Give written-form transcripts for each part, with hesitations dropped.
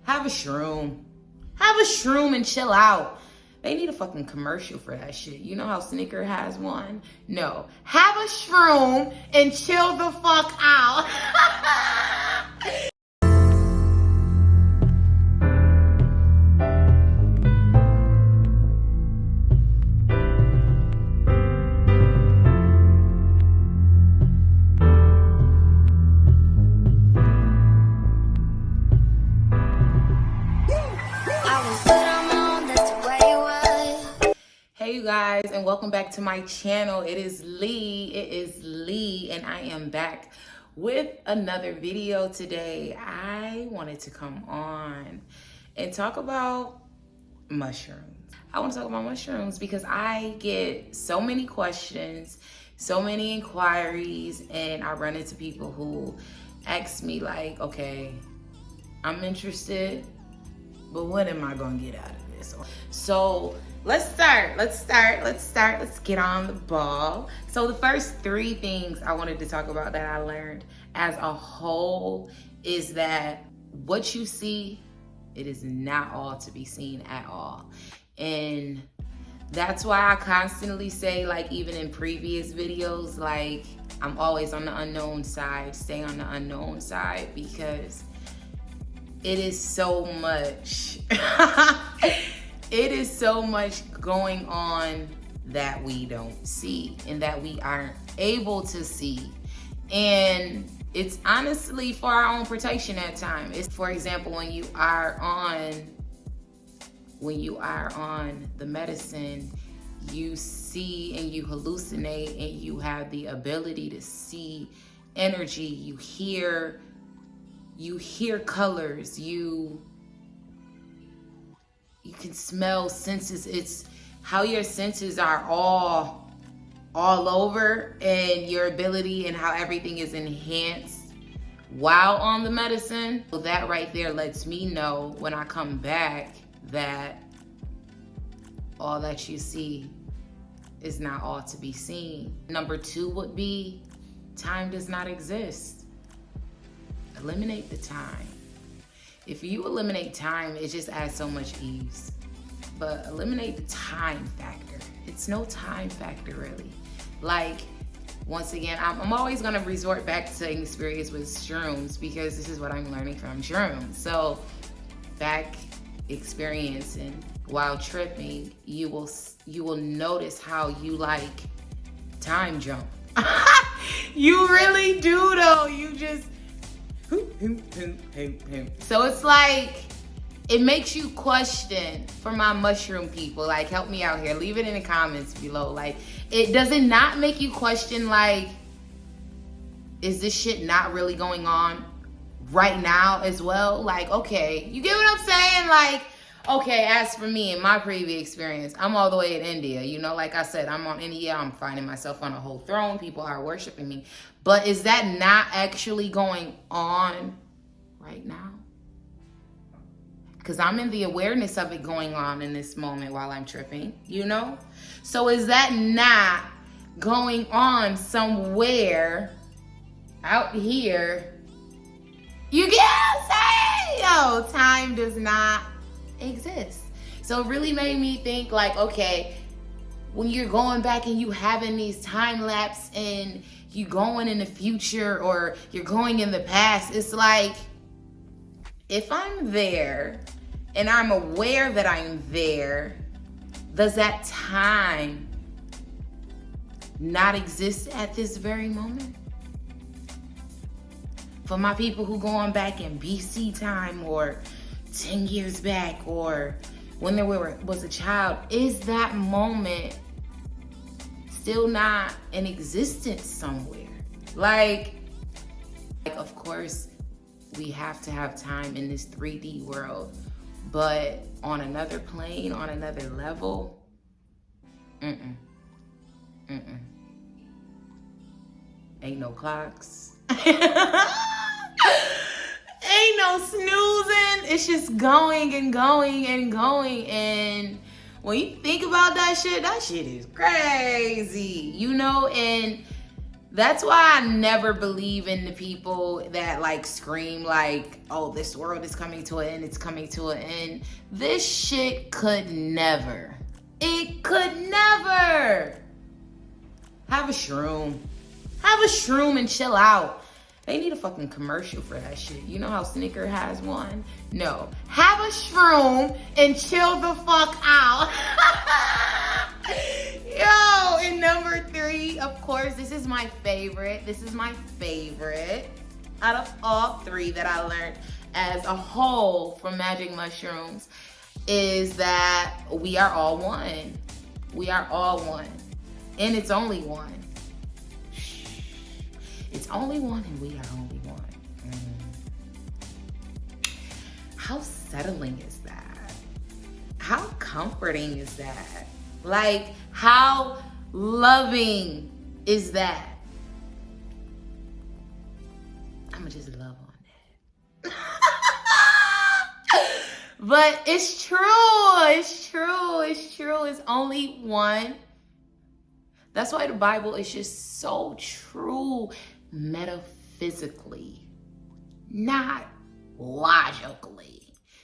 Have a shroom. Have a shroom and chill out. They need a fucking commercial for that shit. You know how Snicker has one? No. Have a shroom and chill the fuck out. Hey you guys, and welcome back to my channel. It is Lee, and I am back with another video today. I wanted to come on and talk about mushrooms. I want to talk about mushrooms because I get so many questions, so many inquiries, and I run into people who ask me like, okay, I'm interested, but what am I gonna get out of this? So let's get on the ball. So the first three things I wanted to talk about that I learned as a whole is that what you see, it is not all to be seen at all. And that's why I constantly say, like, even in previous videos, like, I'm always on the unknown side, stay on the unknown side, because it is so much. It is so much going on that we don't see and that we aren't able to see. And it's honestly for our own protection at times. It's, for example, when you are on the medicine, you see and you hallucinate and you have the ability to see energy, you hear colors, you can smell senses. It's how your senses are all over, and your ability and how everything is enhanced while on the medicine. So that right there lets me know when I come back that all that you see is not all to be seen. Number two would be time does not exist. Eliminate the time. If you eliminate time, it just adds so much ease. But eliminate the time factor. It's no time factor, really. Like, once again, I'm always gonna resort back to experience with shrooms because this is what I'm learning from shrooms. So, back experiencing while tripping, you will notice how you like time jump. You really do, though. You just. So it's like, it makes you question, for my mushroom people, like, help me out here, leave it in the comments below. Like, does it not make you question, like, is this shit not really going on right now as well? Like, okay, you get what I'm saying? Like, okay, as for me in my previous experience, I'm all the way in India. You know, like I said, I'm on India. I'm finding myself on a whole throne. People are worshiping me. But is that not actually going on right now? Because I'm in the awareness of it going on in this moment while I'm tripping, you know? So is that not going on somewhere out here? You get what I'm saying? Yo, time does not exist. So it really made me think, like, okay, when you're going back and you having these time lapse and you going in the future or you're going in the past, it's like, if I'm there and I'm aware that I'm there, does that time not exist at this very moment? For my people who going back in BC time or 10 years back or when there was a child, is that moment still not in existence somewhere? Like, of course, we have to have time in this 3D world, but on another plane, on another level, ain't no clocks. Ain't no snoozing. It's just going and going and going. And when you think about that shit is crazy, you know? And That's why I never believe in the people that like scream like, oh, this world is coming to an end, it's coming to an end. This shit could never. It could never. Have a shroom. Have a shroom and chill out. They need a fucking commercial for that shit. You know how Snicker has one? No. Have a shroom and chill the fuck out. Yo, and number 3, of course, this is my favorite. This is my favorite out of all 3 that I learned as a whole from magic mushrooms is that we are all one. We are all one. And it's only one. It's only one and we are only one. How settling is that? How comforting is that? Like, how loving is that? I'ma just love on that. But it's true. It's true. It's true. It's only one. That's why the Bible is just so true metaphysically, not logically.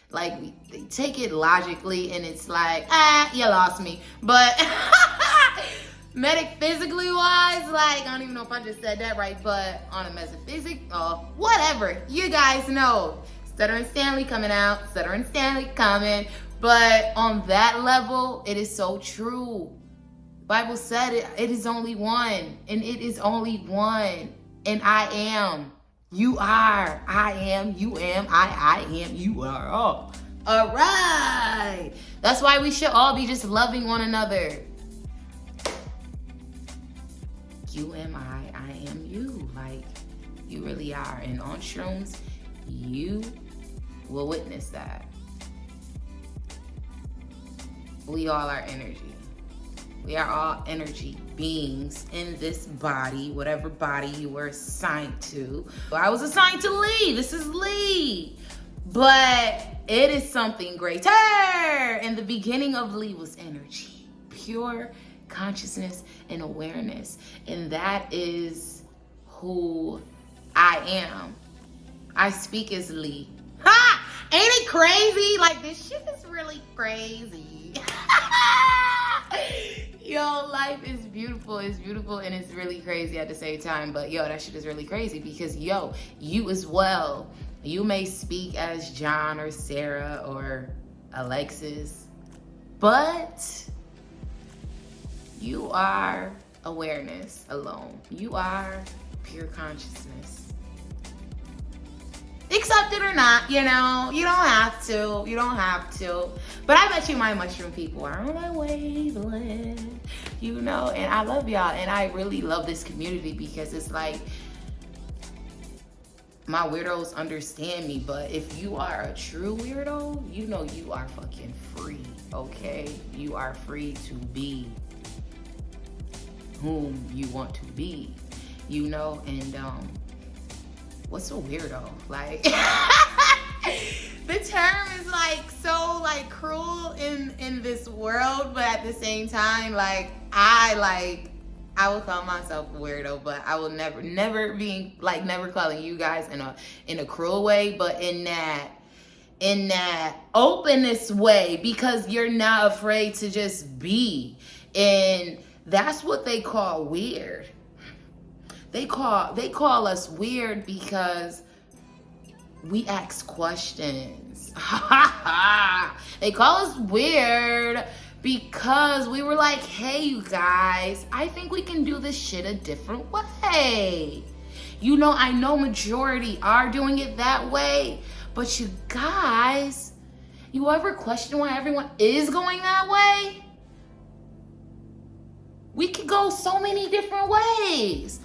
Like, they take it logically and it's like, you lost me. But metaphysically wise, like, I don't even know if I just said that right, but on a metaphysic, whatever, you guys know. Stutter and Stanley coming out, Stutter and Stanley coming. But on that level, it is so true. Bible said it is only one, and it is only one. And I am, you are, I am, you am, I am, you are. All right. That's why we should all be just loving one another. You am I am you. Like, you really are. And on shrooms, you will witness that. We all are energy. We are all energy beings in this body, whatever body you were assigned to. I was assigned to Lee. This is Lee. But it is something greater. And the beginning of Lee was energy, pure consciousness and awareness. And that is who I am. I speak as Lee. Ha! Ain't it crazy? Like, this shit is really crazy. Yo, life is beautiful. It's beautiful and it's really crazy at the same time. But yo, that shit is really crazy because yo, you as well. You may speak as John or Sarah or Alexis, but you are awareness alone. You are pure consciousness. Accept it or not, you know, you don't have to, you don't have to. But I bet you my mushroom people are on that wavelength, you know, and I love y'all. And I really love this community because it's like, my weirdos understand me, but if you are a true weirdo, you know you are fucking free, okay? You are free to be whom you want to be, you know, and what's a weirdo? Like, the term is like so like cruel in this world, but at the same time, like I will call myself a weirdo, but I will never be like never calling you guys in a cruel way, but in that openness way, because you're not afraid to just be. And that's what they call weird. They call us weird because we ask questions. They call us weird because we were like, hey, you guys, I think we can do this shit a different way. You know, I know majority are doing it that way, but you guys, you ever question why everyone is going that way? We could go so many different ways.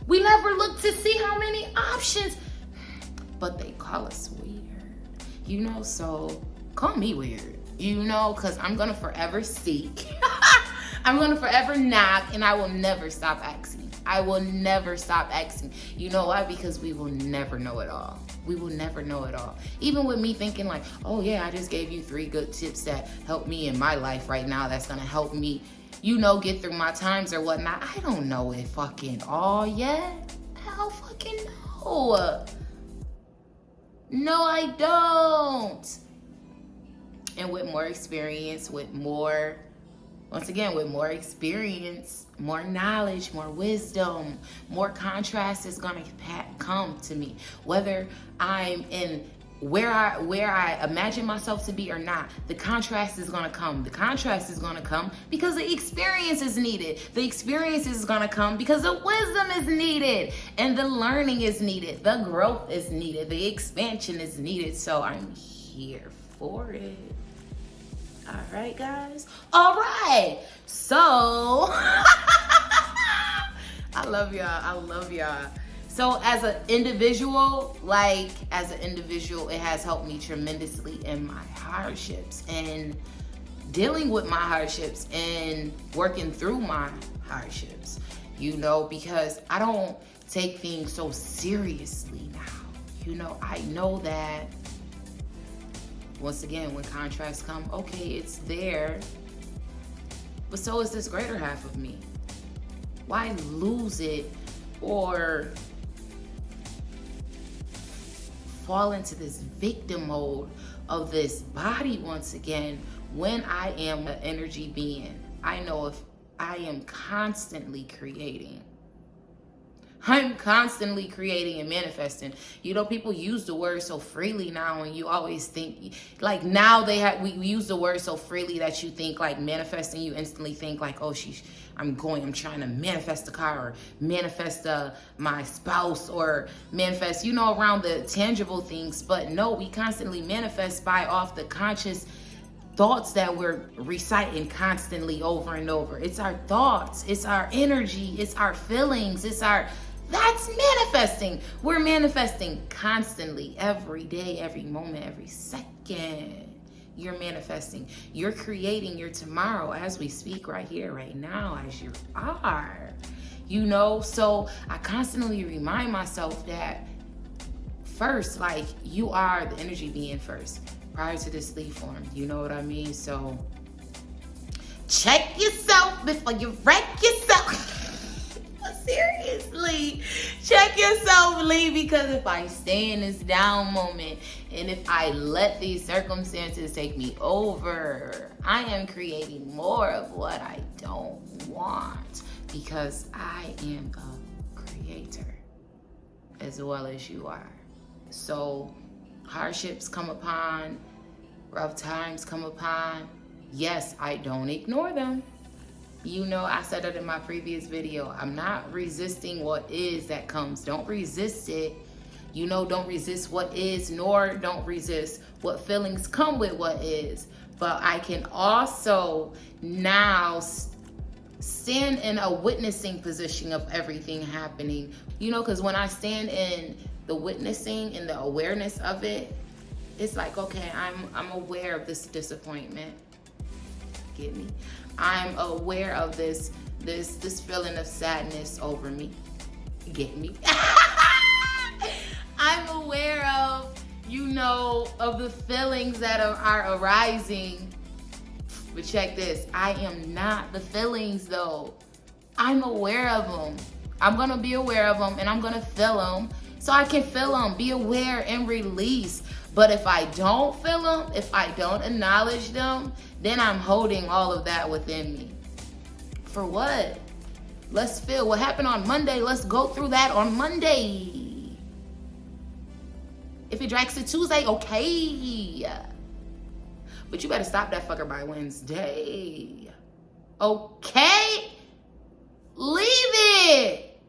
We never look to see how many options, but they call us weird, you know, so call me weird, you know, because I'm going to forever seek. I'm going to forever knock, and I will never stop asking. I will never stop asking. You know why? Because we will never know it all. We will never know it all. Even with me thinking like, oh yeah, I just gave you 3 good tips that help me in my life right now, that's gonna help me, you know, get through my times or whatnot. I don't know it fucking all yet. I don't fucking know. No, I don't. And with more experience, once again, with more experience, more knowledge, more wisdom, more contrast is gonna come to me. Whether I'm in where I imagine myself to be or not, the contrast is gonna come. The contrast is gonna come because the experience is needed. The experience is gonna come because the wisdom is needed. And the learning is needed. The growth is needed. The expansion is needed. So I'm here for it. All right, guys. All right. So, I love y'all. So as an individual, it has helped me tremendously in my hardships and dealing with my hardships and working through my hardships, you know, because I don't take things so seriously now. You know, I know that once again, when contrasts come, okay, it's there, but so is this greater half of me. Why lose it or fall into this victim mode of this body once again when I am an energy being? I know if I am constantly creating. I'm constantly creating and manifesting. You know, people use the word so freely now, and you always think like now we use the word so freely that you think like manifesting, you instantly think like, oh, I'm trying to manifest a car or manifest my spouse or manifest, you know, around the tangible things. But no, we constantly manifest off the conscious thoughts that we're reciting constantly over and over. It's our thoughts, it's our energy, it's our feelings, that's manifesting. We're manifesting constantly, every day, every moment, every second. You're manifesting. You're creating your tomorrow as we speak right here, right now, as you are. You know, so I constantly remind myself that first, like, you are the energy being first, prior to this leaf form. You know what I mean? So check yourself before you wreck yourself. Seriously, check yourself, Lee, because if I stay in this down moment and if I let these circumstances take me over, I am creating more of what I don't want, because I am a creator as well as you are. So hardships come upon, rough times come upon. Yes, I don't ignore them. You know, I said it in my previous video. I'm not resisting what is that comes. Don't resist it. You know, don't resist what is, nor don't resist what feelings come with what is. But I can also now stand in a witnessing position of everything happening. You know, because when I stand in the witnessing and the awareness of it, it's like, okay, I'm aware of this disappointment. Get me? I'm aware of this feeling of sadness over me. Get me? I'm aware of, you know, of the feelings that are arising. But check this, I am not the feelings though. I'm aware of them. I'm gonna be aware of them and I'm gonna feel them so I can feel them, be aware and release. But if I don't feel them, if I don't acknowledge them, then I'm holding all of that within me. For what? Let's feel what happened on Monday. Let's go through that on Monday. If it drags to Tuesday, okay. But you better stop that fucker by Wednesday. Okay? Leave it.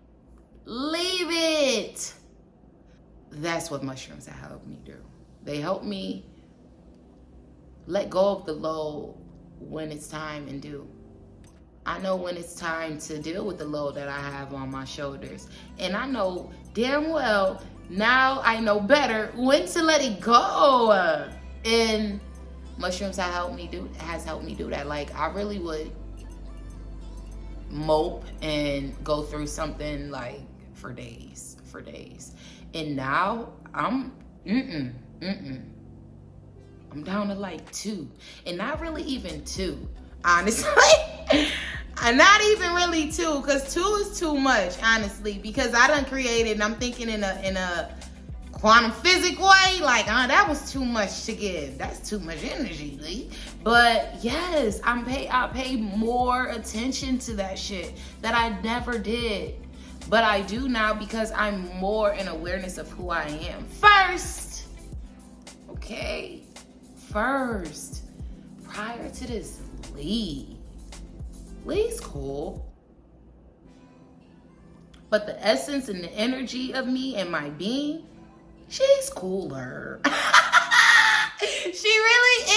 Leave it. That's what mushrooms have helped me do. They help me let go of the load when it's time and do. I know when it's time to deal with the load that I have on my shoulders. And I know damn well, now I know better when to let it go. And mushrooms has helped me do that. Like, I really would mope and go through something like for days. And now I'm I'm down to like 2. And not really even 2, honestly. Not even really 2, because 2 is too much, honestly. Because I done created, and I'm thinking in a quantum physics way, like, that was too much to give. That's too much energy, Lee. But yes, I pay more attention to that shit that I never did. But I do now because I'm more in awareness of who I am. First, okay? First, prior to this, Lee's cool. But the essence and the energy of me and my being, she's cooler. She really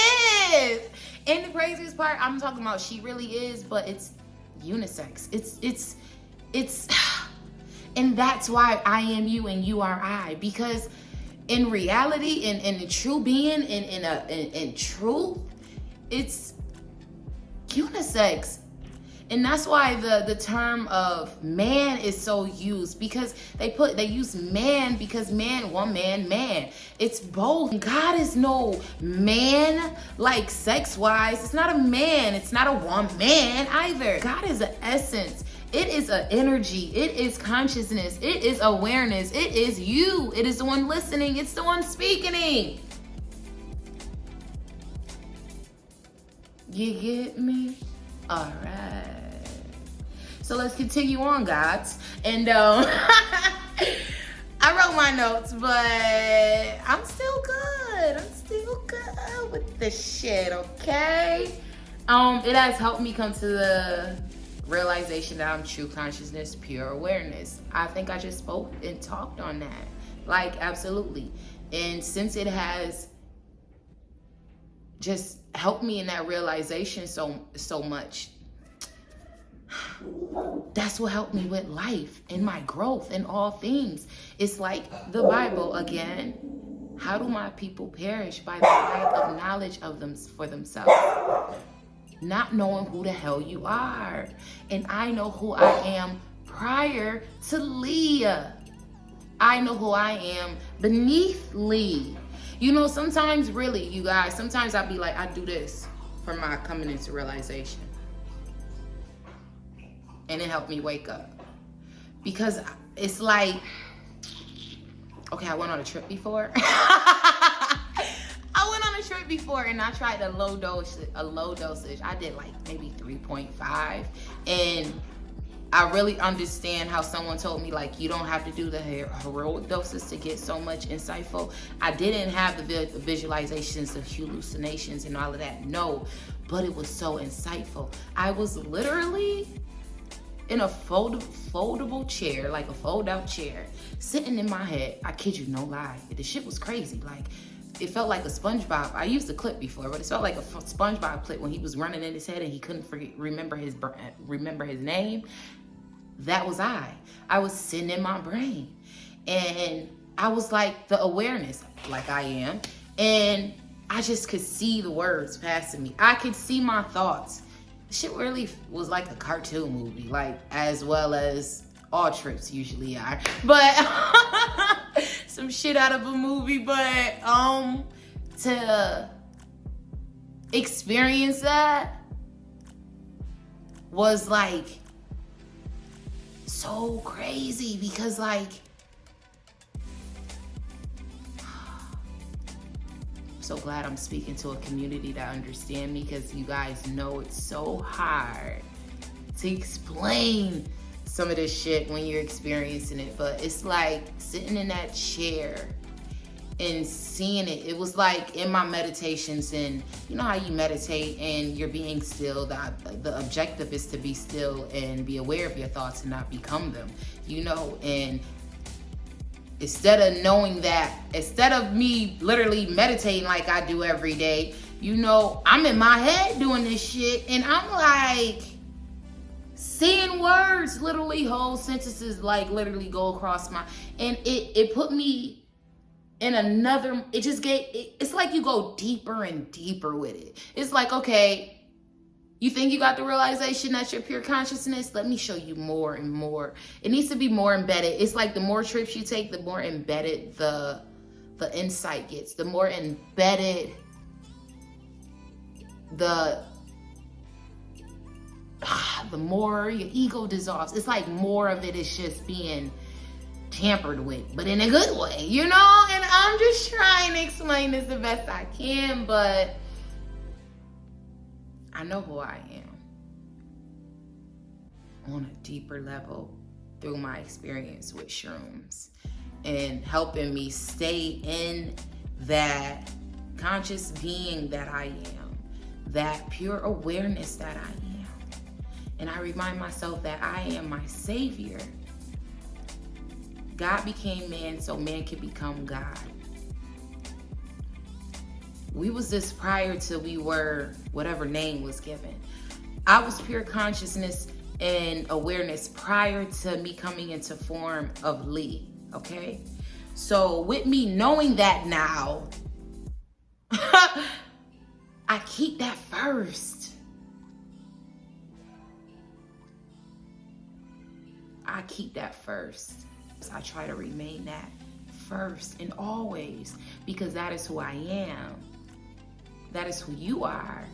is. And the craziest part, I'm talking about she really is, but it's unisex. It's and that's why I am you and you are I. Because in reality, in the true being, in truth, it's unisex. And that's why the term of man is so used, because they use man because man. It's both. God is no man, like sex-wise. It's not a man. It's not a woman either. God is an essence. It is an energy. It is consciousness. It is awareness. It is you. It is the one listening. It's the one speaking. You get me? All right. So let's continue on, guys. And I wrote my notes, but I'm still good. I'm still good with this shit, okay? It has helped me come to the realization that I'm true consciousness, pure awareness. I think I just spoke and talked on that. Like, absolutely. And since it has just helped me in that realization so much, that's what helped me with life and my growth in all things. It's like the Bible again. How do my people perish? By the lack of knowledge of them for themselves. Not knowing who the hell you are. And I know who I am prior to Leah. I know who I am beneath Lee. You know, sometimes really, you guys, sometimes I'll be like, I do this for my coming into realization. And it helped me wake up. Because it's like, okay, I went on a trip before. I went on a trip before and I tried a low dosage. I did like maybe 3.5. And I really understand how someone told me, like, you don't have to do the heroic doses to get so much insightful. I didn't have the visualizations of hallucinations and all of that, no, but it was so insightful. I was literally in a foldable chair, like a fold-out chair, sitting in my head. I kid you, no lie. The shit was crazy. Like, it felt like a SpongeBob. I used the clip before, but it felt like a SpongeBob clip when he was running in his head and he couldn't remember his name. That was I. I was sitting in my brain, and I was like the awareness, like I am, and I just could see the words passing me. I could see my thoughts. Shit really was like a cartoon movie, like, as well as all trips usually are, but some shit out of a movie. But to experience that was like so crazy, because like, so glad I'm speaking to a community that understand me, because you guys know it's so hard to explain some of this shit when you're experiencing it. But it's like sitting in that chair and seeing it. It was like in my meditations, and you know how you meditate and you're being still. The objective is to be still and be aware of your thoughts and not become them, you know. And instead of knowing that, instead of me literally meditating like I do every day, you know, I'm in my head doing this shit, and I'm like seeing words, literally whole sentences, like literally go across my, and it put me in another, it's like you go deeper and deeper with it. It's like, okay, you think you got the realization that you're pure consciousness? Let me show you more and more. It needs to be more embedded. It's like the more trips you take, the more embedded the the insight gets, the more embedded the more your ego dissolves. It's like more of it is just being tampered with, but in a good way, you know? And I'm just trying to explain this the best I can, but I know who I am on a deeper level through my experience with shrooms and helping me stay in that conscious being that I am, that pure awareness that I am. And I remind myself that I am my savior. God became man so man could become God. We was this prior to we were whatever name was given. I was pure consciousness and awareness prior to me coming into form of Lee, okay? So with me knowing that now, I keep that first. I keep that first. I try to remain that first and always, because that is who I am. That is who you are,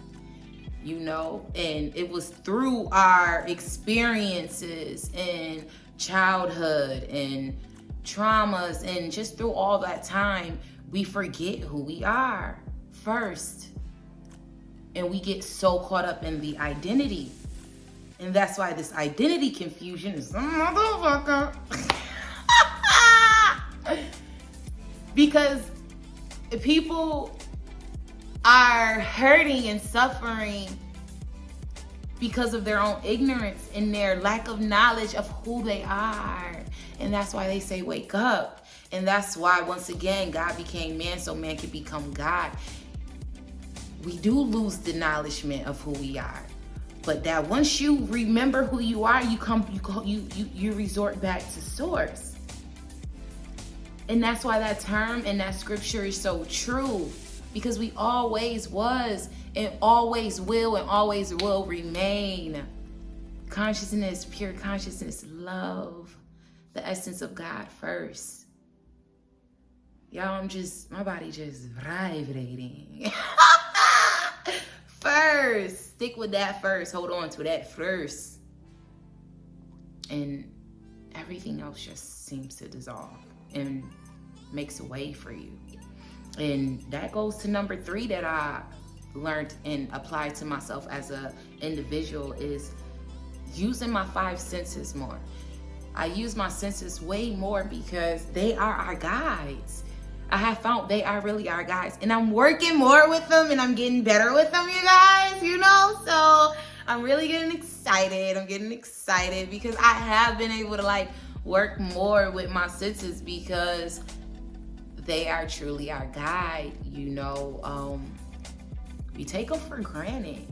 you know? And it was through our experiences in childhood and traumas and just through all that time, we forget who we are first. And we get so caught up in the identity. And that's why this identity confusion is a motherfucker. Because people are hurting and suffering because of their own ignorance and their lack of knowledge of who they are. And that's why they say, wake up. And that's why, once again, God became man so man could become God. We do lose the acknowledgement of who we are. But that once you remember who you are, you resort back to source. And that's why that term and that scripture is so true. Because we always was and always will remain consciousness, pure consciousness, love, the essence of God first. Y'all, my body just vibrating. First, stick with that first. Hold on to that first. And everything else just seems to dissolve and makes a way for you. And that goes to number 3 that I learned and applied to myself as an individual is using my 5 senses more. I use my senses way more because they are our guides. I have found they are really our guides, and I'm working more with them and I'm getting better with them, you guys, you know? So I'm really getting excited. I'm getting excited because I have been able to work more with my senses because they are truly our guide, you know? We take them for granted.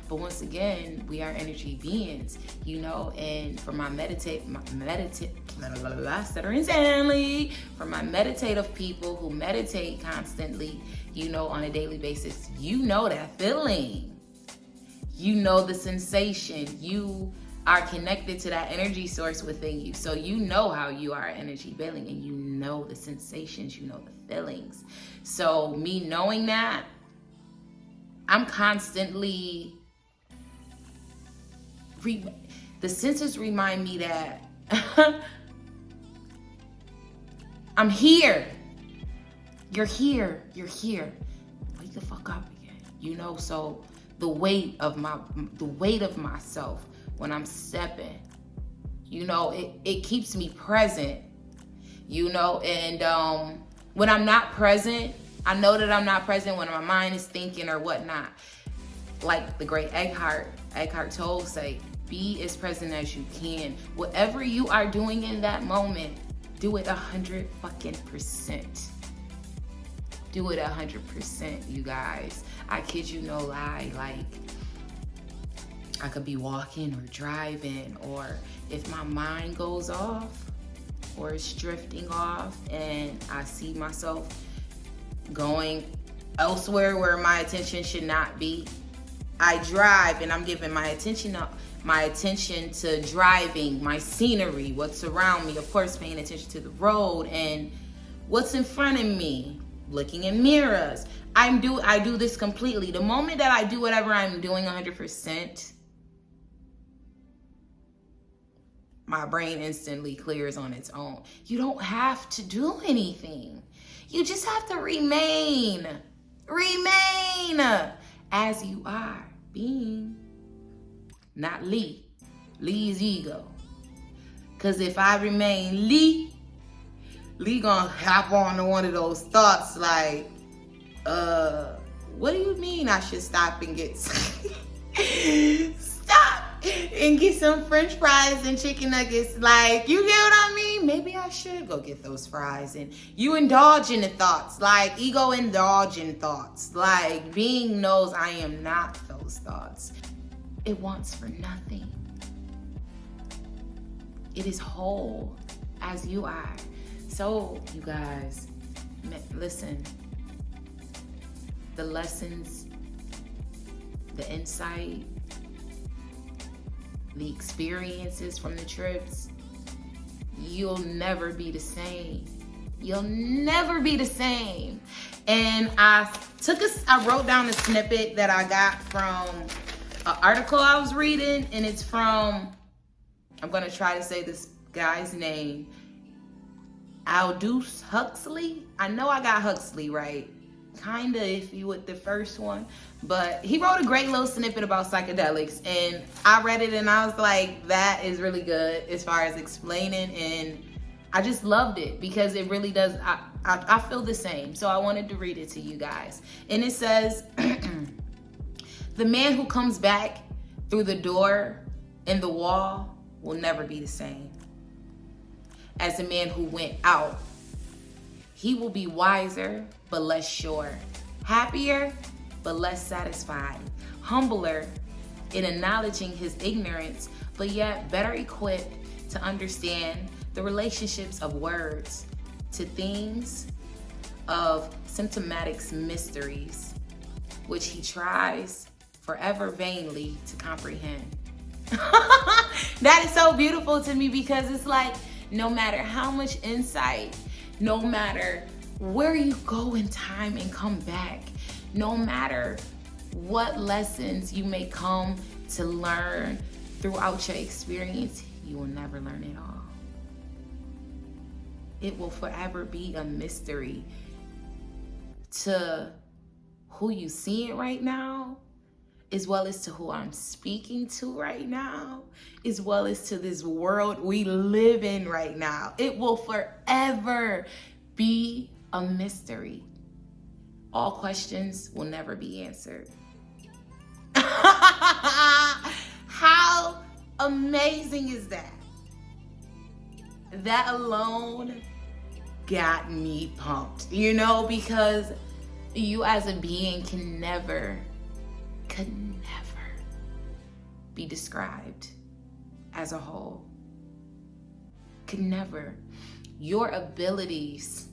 But once again, we are energy beings, you know, and for my meditative people who meditate constantly, you know, on a daily basis, you know that feeling. You know the sensation. You are connected to that energy source within you. So you know how you are energy feeling, and you know the sensations, you know the feelings. So me knowing that, I'm constantly the senses remind me that I'm here. You're here. Wake the fuck up again. You know, so the weight of myself when I'm stepping, you know, it keeps me present, you know, and when I'm not present, I know that I'm not present when my mind is thinking or whatnot. Like the great Eckhart Tolle say, be as present as you can. Whatever you are doing in that moment, do it 100%. Do it 100%, you guys. I kid you no lie. Like, I could be walking or driving, or if my mind goes off or it's drifting off and I see myself going elsewhere where my attention should not be, I drive and I'm giving my attention to driving, my scenery, what's around me, of course paying attention to the road and What's in front of me? Looking in mirrors. I do this completely. The moment that I do whatever I'm doing 100%, my brain instantly clears on its own. You don't have to do anything. You just have to remain as you are being, not Lee. Lee's ego. Because if I remain Lee gonna hop on to one of those thoughts like, what do you mean I should stop and get some french fries and chicken nuggets? Like, you get what I mean? Maybe I should go get those fries. And you indulge in the thoughts, like ego indulge in thoughts. Like, being knows I am not those thoughts. It wants for nothing. It is whole as you are. So, you guys, listen. The lessons, the insight, the experiences from the trips, you'll never be the same. You'll never be the same. And I wrote down a snippet that I got from an article I was reading, and it's from, I'm gonna try to say this guy's name, Aldous Huxley. I know I got Huxley right. Kinda iffy with the first one, but he wrote a great little snippet about psychedelics, and I read it and I was like, that is really good as far as explaining, and I just loved it because it really does. I feel the same, so I wanted to read it to you guys. And it says, the man who comes back through the door in the wall will never be the same as the man who went out. He will be wiser, but less sure. Happier, but less satisfied. Humbler in acknowledging his ignorance, but yet better equipped to understand the relationships of words to things, of symptomatics mysteries, which he tries forever vainly to comprehend. That is so beautiful to me, because it's like, no matter how much insight, no matter where you go in time and come back, no matter what lessons you may come to learn throughout your experience, you will never learn it all. It will forever be a mystery to who you see it right now, as well as to who I'm speaking to right now, as well as to this world we live in right now. It will forever be a mystery. All questions will never be answered. How amazing is that? That alone got me pumped, because you as a being could never be described as a whole. Could never. Your abilities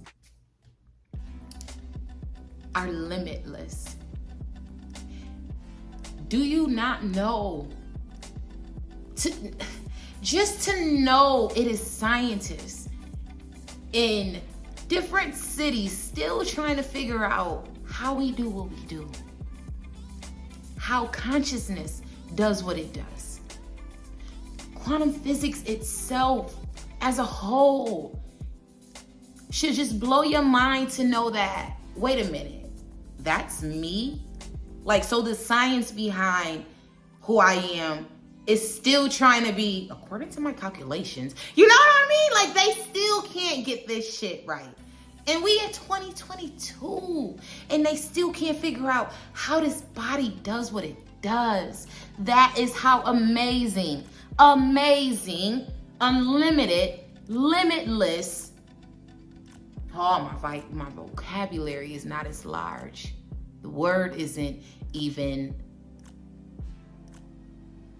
are limitless. Do you not know? Just to know it is scientists in different cities still trying to figure out how we do what we do. How consciousness does what it does. Quantum physics itself as a whole should just blow your mind to know that, wait a minute, that's me? Like, so the science behind who I am is still trying to be, according to my calculations, you know what I mean? Like, they still can't get this shit right. And we in 2022, and they still can't figure out how this body does what it does. That is how amazing, unlimited, limitless. Oh, my vocabulary is not as large. The word isn't even,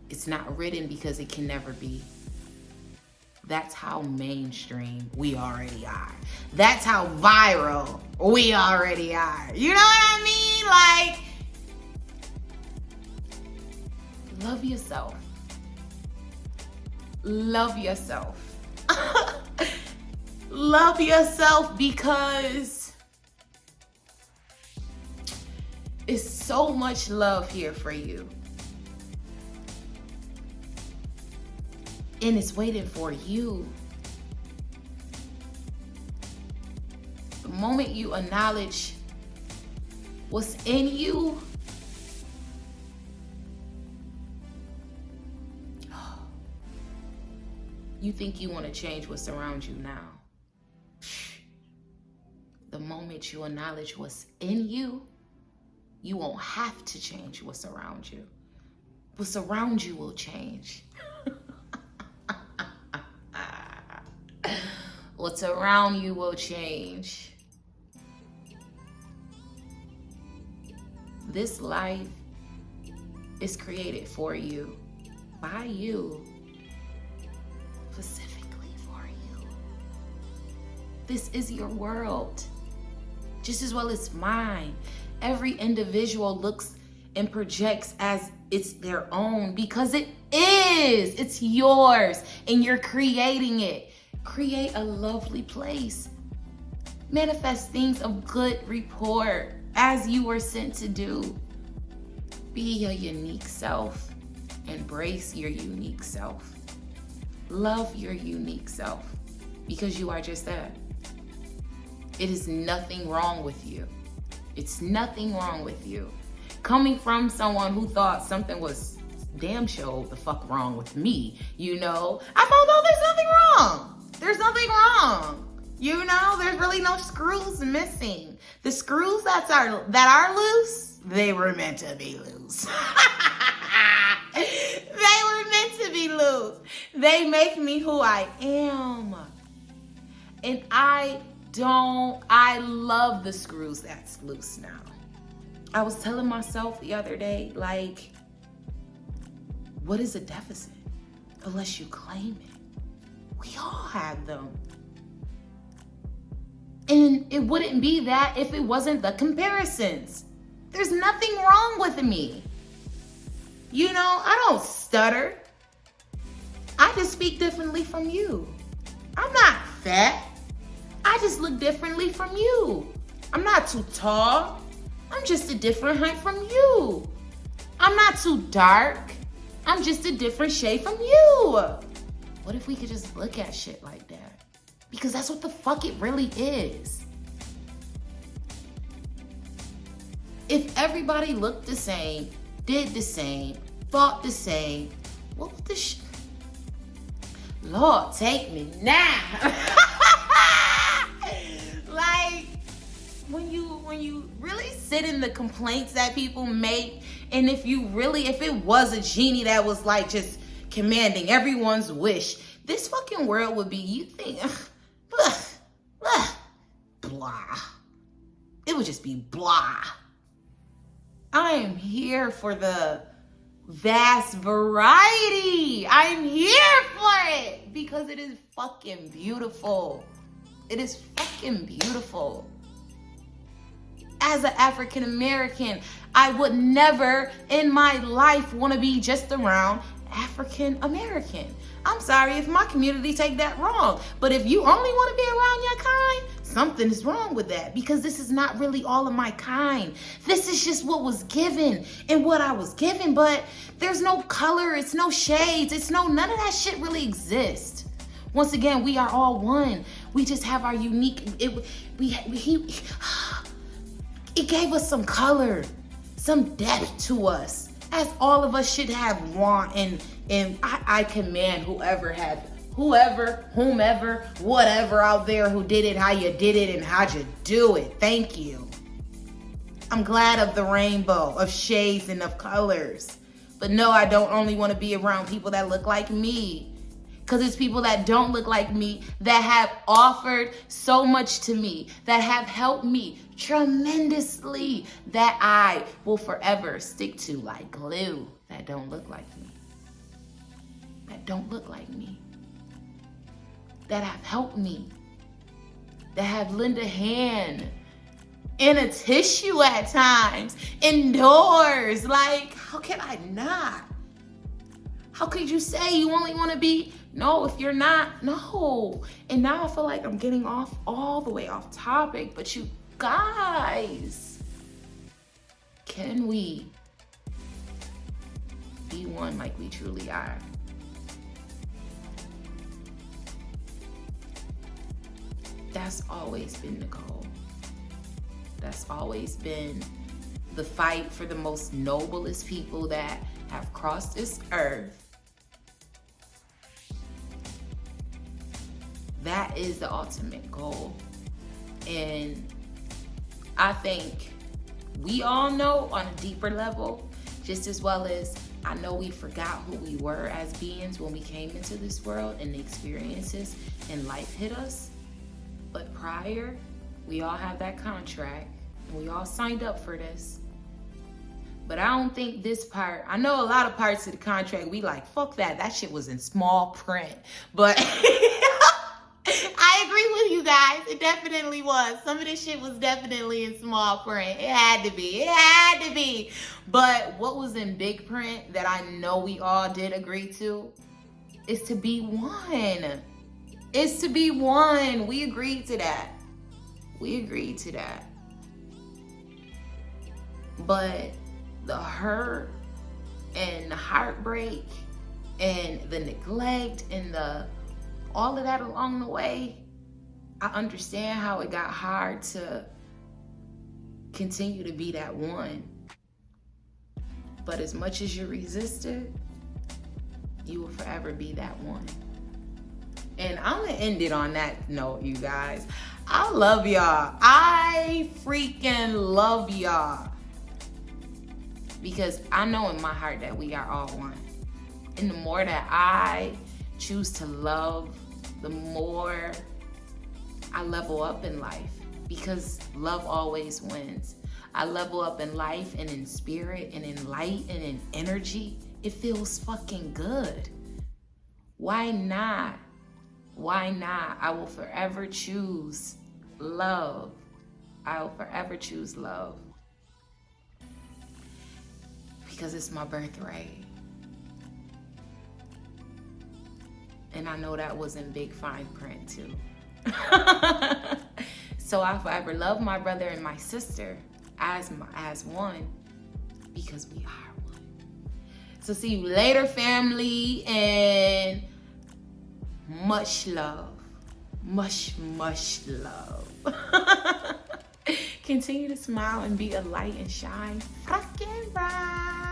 it's not written because it can never be. That's how mainstream we already are. That's how viral we already are. You know what I mean? Like, love yourself. Love yourself. Love yourself, because it's so much love here for you. And it's waiting for you. The moment you acknowledge what's in you, you think you want to change what's around you now. The moment you acknowledge what's in you, you won't have to change what's around you. What's around you will change. What's around you will change. This life is created for you, by you, specifically for you. This is your world, just as well as mine. Every individual looks and projects as it's their own, because it is. It's yours, and you're creating it. Create a lovely place. Manifest things of good report, as you were sent to do. Be your unique self. Embrace your unique self. Love your unique self, because you are just that. It is nothing wrong with you. It's nothing wrong with you. Coming from someone who thought something was damn sure the fuck wrong with me, you know, I found out there's nothing wrong. There's nothing wrong. You know, there's really no screws missing. The screws that are loose, they were meant to be loose. They were meant to be loose. They make me who I am. And I love the screws that's loose now. I was telling myself the other day, like, what is a deficit unless you claim it? We all have them. And it wouldn't be that if it wasn't the comparisons. There's nothing wrong with me. You know, I don't stutter. I just speak differently from you. I'm not fat. I just look differently from you. I'm not too tall. I'm just a different height from you. I'm not too dark. I'm just a different shade from you. What if we could just look at shit like that? Because that's what the fuck it really is. If everybody looked the same, did the same, thought the same, what would the Lord, take me now. Like, when you really sit in the complaints that people make, and if it was a genie that was like just commanding everyone's wish, this fucking world would be, you think, blah. It would just be blah. I am here for the vast variety. I'm here for it because it is fucking beautiful. It is fucking beautiful. As an African American, I would never in my life want to be just around African American. I'm sorry if my community take that wrong, but if you only want to be around your kind, something is wrong with that, because this is not really all of my kind. This is just what was given and what I was given, but there's no color, it's no shades, none of that shit really exists. Once again, we are all one. We just have our unique, it gave us some color, some depth to us, as all of us should have want, and I command whomever, whatever out there who did it, how you did it, and how'd you do it. Thank you. I'm glad of the rainbow of shades and of colors. But no, I don't only want to be around people that look like me. Because it's people that don't look like me that have offered so much to me, that have helped me tremendously, that I will forever stick to like glue, that don't look like me. That don't look like me. That have helped me. That have lent a hand in a tissue at times, indoors. Like, how can I not? How could you say you only want to be No, if you're not, no. And now I feel like I'm getting off all the way off topic, but you guys, can we be one like we truly are? That's always been the goal. That's always been the fight for the most noblest people that have crossed this earth. That is the ultimate goal. And I think we all know on a deeper level, just as well as I know we forgot who we were as beings when we came into this world and the experiences and life hit us. But prior, we all have that contract and we all signed up for this. But I don't think this part, I know a lot of parts of the contract, we like, fuck that. That shit was in small print. But I agree with you guys. It definitely was. Some of this shit was definitely in small print. It had to be. It had to be. But what was in big print that I know we all did agree to is to be one. It's to be one. We agreed to that. We agreed to that. But the hurt and the heartbreak and the neglect and all of that along the way, I understand how it got hard to continue to be that one. But as much as you resisted, you will forever be that one. And I'm gonna end it on that note, you guys. I love y'all. I freaking love y'all. Because I know in my heart that we are all one. And the more that I choose to love, the more I level up in life. Because love always wins. I level up in life and in spirit and in light and in energy. It feels fucking good. Why not? Why not? I will forever choose love. I will forever choose love. Because it's my birthright. And I know that was in big fine print too. So I forever love my brother and my sister as one, because we are one. So see you later, family, and much love. Much, much love. Continue to smile and be a light and shine fucking bright.